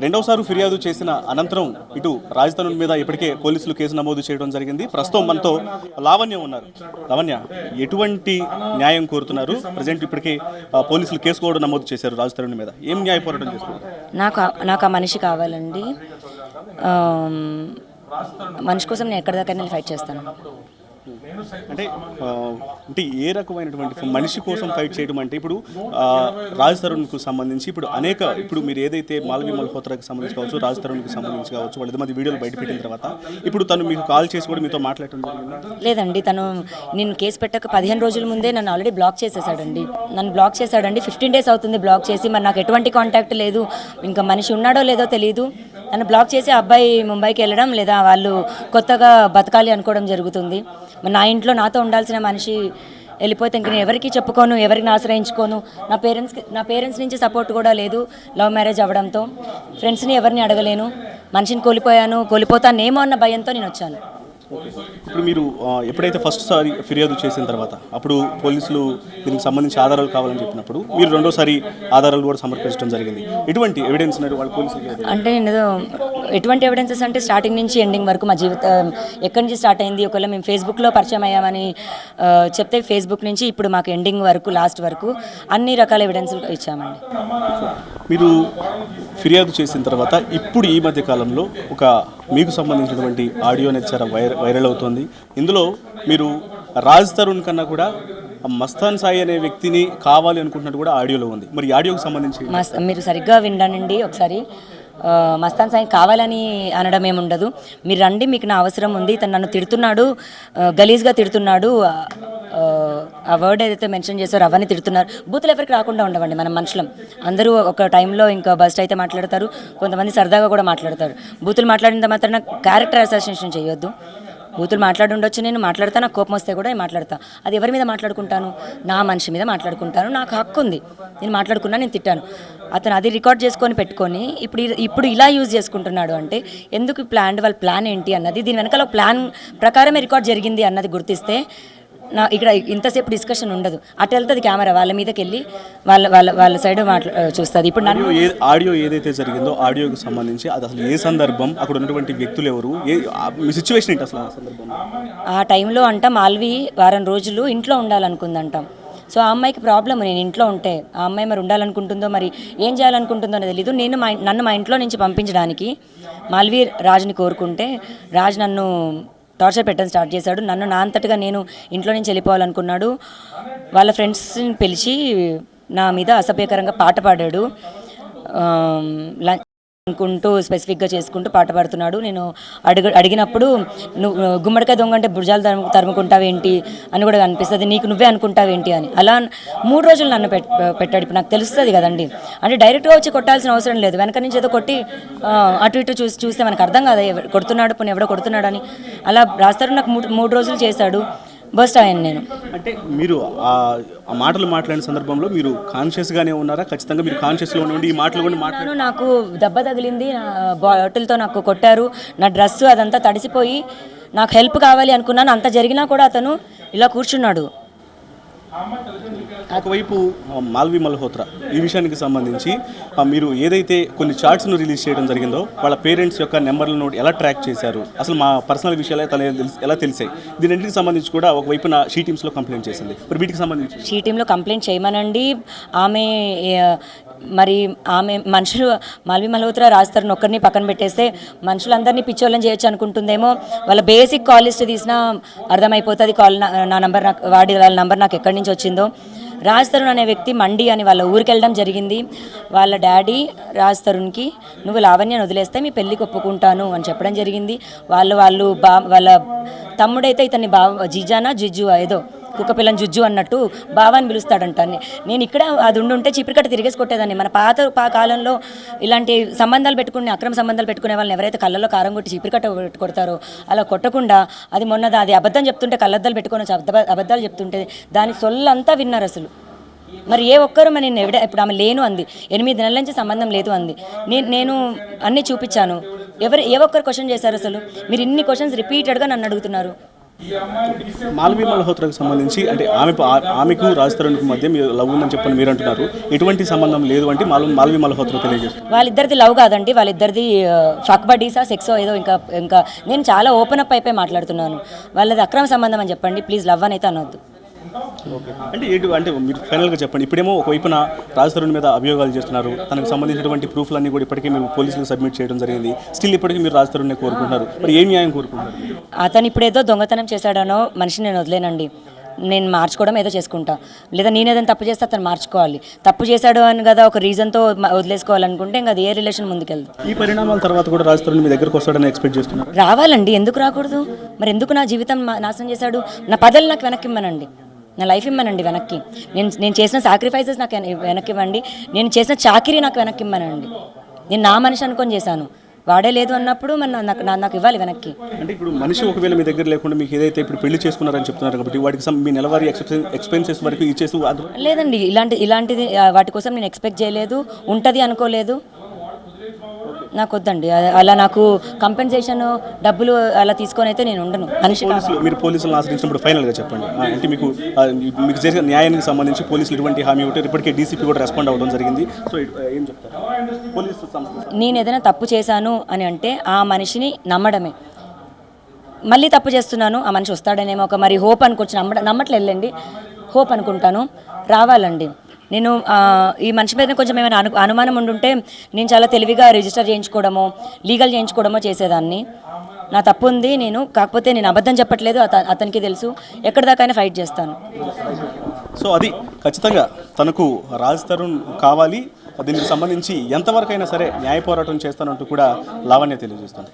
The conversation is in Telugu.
రెండవసారి ఫిర్యాదు చేసిన అనంతరం ఇటు రాజధాని మీద ఇప్పటికే పోలీసులు కేసు నమోదు చేయడం జరిగింది. ప్రస్తుతం మనతో లావణ్య ఉన్నారు. లావణ్య, ఎటువంటి న్యాయం కోరుతున్నారు? ప్రజెంట్ ఇప్పటికే పోలీసులు కేసు కూడా నమోదు చేశారు రాజధాని మీద. ఏం న్యాయ పోరాటం చేస్తున్నారు? నాకు ఆ మనిషి కావాలండి. మనిషి కోసం నేను ఎక్కడి దాకా ఫైట్ చేస్తాను. అంటే అంటే ఏ రకమైనటువంటి మనిషి కోసం ఫైట్ చేయడం అంటే ఇప్పుడు రాజ్ తరుణ్కు సంబంధించి ఇప్పుడు మీరు ఏదైతే మాల్వి మల్హోత్రాకి సంబంధించి కావచ్చు, రాజ్ తరుణ్కి సంబంధించి కావచ్చు, వాళ్ళ మంది వీడియోలు బయటపెట్టిన తర్వాత ఇప్పుడు తను మీకు కాల్ చేసి కూడా మీతో మాట్లాడటం జరిగింది? లేదండి, తను నేను కేసు పెట్టక 15 రోజుల ముందే నన్ను ఆల్రెడీ బ్లాక్ చేసేసాడండి. 15 days అవుతుంది బ్లాక్ చేసి. మరి నాకు ఎటువంటి కాంటాక్ట్ లేదు, ఇంకా మనిషి ఉన్నాడో లేదో తెలియదు. నన్ను బ్లాక్ చేసి అబ్బాయి ముంబైకి వెళ్ళడం లేదా వాళ్ళు కొత్తగా బతకాలి అనుకోవడం జరుగుతుంది. నా ఇంట్లో నాతో ఉండాల్సిన మనిషి వెళ్ళిపోతే ఇంక నేను ఎవరికి చెప్పుకోను, ఎవరికి ఆశ్రయించుకోను. నా పేరెంట్స్ నుంచి సపోర్ట్ కూడా లేదు. లవ్ మ్యారేజ్ అవ్వడంతో ఫ్రెండ్స్ని ఎవరిని అడగలేను. మనిషిని కోల్పోతానేమో అన్న భయంతో నేను వచ్చాను. ఇప్పుడు మీరు ఎప్పుడైతే ఫస్ట్ సారి ఫిర్యాదు చేసిన తర్వాత అప్పుడు పోలీసులు దీనికి సంబంధించి ఆధారాలు కావాలని చెప్పినప్పుడు మీరు రెండోసారి ఆధారాలు కూడా సమర్పించడం జరిగింది. ఎటువంటి ఎవిడెన్స్ వాళ్ళు పోలీసులు? అంటే నేను ఎటువంటి ఎవిడెన్సెస్ అంటే స్టార్టింగ్ నుంచి ఎండింగ్ వరకు మా జీవితం ఎక్కడి నుంచి స్టార్ట్ అయింది. ఒకవేళ మేము ఫేస్బుక్లో పరిచయం అయ్యామని చెప్తే ఫేస్బుక్ నుంచి ఇప్పుడు మాకు ఎండింగ్ వరకు లాస్ట్ వరకు అన్ని రకాల ఎవిడెన్స్లు ఇచ్చామండి. మీరు ఫిర్యాదు చేసిన తర్వాత ఇప్పుడు ఈ మధ్య కాలంలో ఒక మీకు సంబంధించినటువంటి ఆడియో అనేది చాలా వైరల్ అవుతుంది. ఇందులో మీరు రాజ్ తరుణ్ కన్నా కూడా మస్తాన్ సాయి అనే వ్యక్తిని కావాలి అనుకుంటున్నట్టు కూడా ఆడియోలో ఉంది. మరి ఈ ఆడియోకి సంబంధించి మీరు సరిగ్గా వినండి ఒకసారి. మస్తాన్ సాయి కావాలని అనడం ఏముండదు. మీరు రండి, మీకు నా అవసరం ఉంది. తను నన్ను తిడుతున్నాడు, గలీజ్గా తిడుతున్నాడు. ఆ వర్డ్ ఏదైతే మెన్షన్ చేశారో అవన్నీ తిడుతున్నారు. బూతులు ఎవరికి రాకుండా ఉండవండి. మనం మనుషులం. అందరూ ఒక టైంలో ఇంకా బస్ట్ అయితే మాట్లాడతారు, కొంతమంది సరదాగా కూడా మాట్లాడతారు. బూతులు మాట్లాడినంత మాత్రాన క్యారెక్టర్ అసాసినేషన్ చేయొద్దు. బూతులు మాట్లాడి ఉండొచ్చు, నేను మాట్లాడతా. నాకు కోపం వస్తే కూడా నేను మాట్లాడతా. అది ఎవరి మీద మాట్లాడుకుంటాను? నా మనిషి మీద మాట్లాడుకుంటాను. నాకు హక్కు ఉంది. నేను మాట్లాడుకున్నా, నేను తిట్టాను. అతను అది రికార్డ్ చేసుకొని పెట్టుకొని ఇప్పుడు ఇలా యూజ్ చేసుకుంటున్నాడు అంటే ఎందుకు వాళ్ళ ప్లాన్ ఏంటి అన్నది, దీని వెనకాల ప్లాన్ ప్రకారమే రికార్డ్ జరిగింది అన్నది గుర్తిస్తే ఇక్కడ ఇంతసేపు డిస్కషన్ ఉండదు. అటు వెళ్తుంది కెమెరా, వాళ్ళ మీదకి వెళ్ళి వాళ్ళ సైడ్ చూస్తుంది. ఇప్పుడు ఆడియో ఏదైతే జరిగిందో ఆడియోకి సంబంధించి అది అసలు ఏ సందర్భం, అక్కడ ఉన్నటువంటి వ్యక్తులు ఎవరు, సిచ్యువేషన్ ఏంటి అసలు ఆ సందర్భం? ఆ టైంలో మాల్వి వారం రోజులు ఇంట్లో ఉండాలనుకుందంటాం. సో ఆ అమ్మాయికి ప్రాబ్లం, నేను ఇంట్లో ఉంటే ఆ అమ్మాయి మరి ఉండాలనుకుంటుందో మరి ఏం చేయాలనుకుంటుందో అనేది తెలీదు. నన్ను మా ఇంట్లో నుంచి పంపించడానికి మాల్వి రాజుని కోరుకుంటే రాజు నన్ను టార్చర్ పెట్టడం స్టార్ట్ చేశాడు. నన్ను నా అంతటగా నేను ఇంట్లో నుంచి వెళ్ళిపోవాలనుకున్నాడు. వాళ్ళ ఫ్రెండ్స్ని పిలిచి నా మీద అసభ్యకరంగా పాట పాడాడు. అనుకుంటూ స్పెసిఫిక్గా చేసుకుంటూ పాట పాడుతున్నాడు. నేను అడిగినప్పుడు నువ్వు గుమ్మడికాయ దొంగ అంటే భుజాలు తరుముకుంటావేంటి అని కూడా అనిపిస్తుంది, నీకు నువ్వే అనుకుంటావేంటి అని. అలా 3 రోజులు నన్ను పెట్టాడు. ఇప్పుడు నాకు తెలుస్తుంది కదండి, అంటే డైరెక్ట్గా వచ్చి కొట్టాల్సిన అవసరం లేదు. వెనక నుంచి ఏదో కొట్టి అటు ఇటు చూస్తే మనకు అర్థం కాదా కొడుతున్నాడు, పోనీ ఎవడో కొడుతున్నాడని. అలా రాస్తారు. నాకు 3 రోజులు చేశాడు. బస్ట్ అయ్యాను నేను. అంటే మీరు ఆ మాటలు మాట్లాడిన సందర్భంలో మీరు కాన్షియస్గానే ఉన్నారా? ఖచ్చితంగా మీరు కాన్షియస్లో ఉండి ఈ మాటలు కూడా మాట్లాడారు. నాకు దెబ్బ తగిలింది, నా బాటిల్తో నాకు కొట్టారు, నా డ్రెస్సు అదంతా తడిసిపోయి నాకు హెల్ప్ కావాలి అనుకున్నాను. అంత జరిగినా కూడా అతను ఇలా కూర్చున్నాడు. ఒకవైపు మాల్వి మల్హోత్రా ఈ విషయానికి సంబంధించి మీరు ఏదైతే కొన్ని చార్ట్స్ను రిలీజ్ చేయడం జరిగిందో వాళ్ళ పేరెంట్స్ యొక్క నెంబర్లను ఎలా ట్రాక్ చేశారు, అసలు మా పర్సనల్ విషయాలు ఎలా తెలిసాయి, దీనికి సంబంధించి కూడా ఒకవైపున షీ టీమ్స్లో కంప్లైంట్ చేసింది. మరి వీటికి సంబంధించి షీ టీంలో కంప్లైంట్ చేయమనండి. ఆమె మనుషులు మాల్వి మల్హోత్రా రాజతరుణ్ ఒక్కరిని పక్కన పెట్టేస్తే మనుషులందరినీ పిచ్చోళ్ళని చేయొచ్చు అనుకుంటుందేమో. వాళ్ళ బేసిక్ కాల్ లిస్ట్ తీసినా అర్థమైపోతుంది. నా నంబర్ వాళ్ళ నంబర్ నాకు ఎక్కడి నుంచి వచ్చిందో. రాజ్ తరుణ్ అనే వ్యక్తి మండి అని వాళ్ళ ఊరికి వెళ్ళడం జరిగింది. వాళ్ళ డాడీ రాజ్ తరుణ్కి నువ్వు లావణ్యను వదిలేస్తే మీ పెళ్ళికి ఒప్పుకుంటాను అని చెప్పడం జరిగింది. వాళ్ళ తమ్ముడైతే ఇతన్ని జిజానా జిజ్జు ఏదో కుక్క పిల్లని జుజ్జు అన్నట్టు బావాని పిలుస్తాడంట. నేను ఇక్కడ అది ఉండుంటే చీపిరికట్ట తిరిగేసి కొట్టేదాన్ని. మన పాత కాలంలో ఇలాంటి సంబంధాలు పెట్టుకుని అక్రమ సంబంధాలు పెట్టుకునే వాళ్ళని ఎవరైతే కళ్ళల్లో కారం కొట్టి చీపిరికట్ట కొడతారో అలా కొట్టకుండా అది అది అబద్ధం చెప్తుంటే కళ్ళద్దాలు పెట్టుకొని అబద్ధాలు చెప్తుంటే దాని సొల్లంతా విన్నారు అసలు. మరి ఏ ఒక్కరు నేను ఇప్పుడు ఆమె లేను అంది, 8 నెలల నుంచి సంబంధం లేదు అంది. నేను అన్నీ చూపించాను. ఏ ఒక్కరు క్వశ్చన్ చేశారు అసలు? మీరు ఇన్ని క్వశ్చన్స్ రిపీటెడ్గా నన్ను అడుగుతున్నారు. మాల్వి మల్హోత్రాకు సంబంధించి అంటే ఆమెకు రాజ్ తరుణ్కి మధ్య మీరు లవ్ ఉందని చెప్పని మీరు అంటున్నారు. ఎటువంటి సంబంధం లేదు అంటే మాల్వి మల్హోత్రా తెలియజేస్తారు. వాళ్ళిద్దరిది లవ్ కాదండి, వాళ్ళిద్దరిది ఫక్ బడీసా సెక్సో ఏదో ఇంకా నేను చాలా ఓపెన్ అప్ అయిపోయి మాట్లాడుతున్నాను. వాళ్ళది అక్రమ సంబంధం అని చెప్పండి ప్లీజ్, లవ్ అని అయితే అనొద్దు. ఓకే అంటే మీరు ఫైనల్గా చెప్పండి. ఇప్పుడేమో ఒకవైపున రాజ్ తరుణ్ మీద అభియోగాలు చేస్తున్నారు, తనకు సంబంధించినటువంటి ప్రూఫ్లన్నీ కూడా ఇప్పటికే మీరు పోలీసులకు సబ్మిట్ చేయడం జరిగింది. స్టిల్ ఇప్పటికీ మీరు రాజ్ తరుణ్నే కోరుకుంటున్నారు. మరి ఏ న్యాయం కోరుకుంటున్నారు? అతను ఇప్పుడు ఏదో దొంగతనం చేశాడనో మనిషిని నేను వదిలేనండి, నేను మార్చుకోవడం ఏదో చేసుకుంటా. లేదా నేను ఏదైనా తప్పు చేస్తే అతను మార్చుకోవాలి. తప్పు చేశాడు అని కదా ఒక రీజన్తో వదిలేసుకోవాలనుకుంటే ఇంకా అది ఏ రిలేషన్ ముందుకెళ్దు. ఈ పరిణామాల తర్వాత కూడా రాజ్ తరుణ్ మీ దగ్గరకు వస్తాడని ఎక్స్పెక్ట్ చేస్తున్నారు? రావాలండి, ఎందుకు రాకూడదు? మరి ఎందుకు నా జీవితం నాశనం చేశాడు? నా పదలు నాకు వెనక్కి ఇమ్మనండి, నా లైఫ్ ఇమ్మనండి వెనక్కి. నేను చేసిన సాక్రిఫైసెస్ నాకు వెనక్కి ఇవ్వండి, నేను చేసిన చాకిరీ నాకు వెనక్కి ఇమ్మనండి. నేను నా మనిషి అనుకొని చేశాను, వాడే లేదు అన్నప్పుడు మరి నాకు ఇవ్వాలి వెనక్కి. అంటే ఇప్పుడు మనిషి ఒకవేళ మీ దగ్గర లేకుండా మీకు ఏదైతే ఇప్పుడు పెళ్లి చేసుకున్నారని చెప్తున్నారు కాబట్టి వాటికి మీ నెలవారీ ఎక్స్పెన్సెస్ వరకు ఇచ్చేస్తూ లేదండి, ఇలాంటిది వాటి కోసం నేను ఎక్స్పెక్ట్ చేయలేదు, ఉంటుంది అనుకోలేదు. నాకు వద్దండి అలా, నాకు కంపెన్సేషన్ డబ్బులు అలా తీసుకొని అయితే నేను ఉండను. మనిషి మీరు పోలీసులను ఆశ్రయించినప్పుడు ఫైనల్గా చెప్పండి, అంటే మీకు చేసిన న్యాయానికి సంబంధించి పోలీసులు ఎటువంటి హామీ ఉంటే ఇప్పటికే డీసీపీ కూడా రెస్పాండ్ అవ్వడం జరిగింది. సో ఏం చెప్తారు? పోలీసు సంస్థ నేను ఏదైనా తప్పు చేశాను అని అంటే ఆ మనిషిని నమ్మడమే. మళ్ళీ తప్పు చేస్తున్నాను, ఆ మనిషి వస్తాడనేమో ఒక మరి హోప్ అనుకోవచ్చు. నమ్మట్లే వెళ్ళండి, హోప్ అనుకుంటాను, రావాలండి. నేను ఈ మనిషి మీద కొంచెం ఏమైనా అనుమానం ఉండుంటే నేను చాలా తెలివిగా రిజిస్టర్ చేయించుకోవడమో లీగల్ చేయించుకోవడమో చేసేదాన్ని. నా తప్పు ఉంది, కాకపోతే నేను అబద్ధం చెప్పట్లేదు, అతనికి తెలుసు. ఎక్కడి దాకైనా ఫైట్ చేస్తాను. సో అది ఖచ్చితంగా తనకు రాజ్ తరుణ్ కావాలి. దీనికి సంబంధించి ఎంతవరకైనా సరే న్యాయ పోరాటం చేస్తానంటూ కూడా లావణ్య తెలియజేస్తుంది.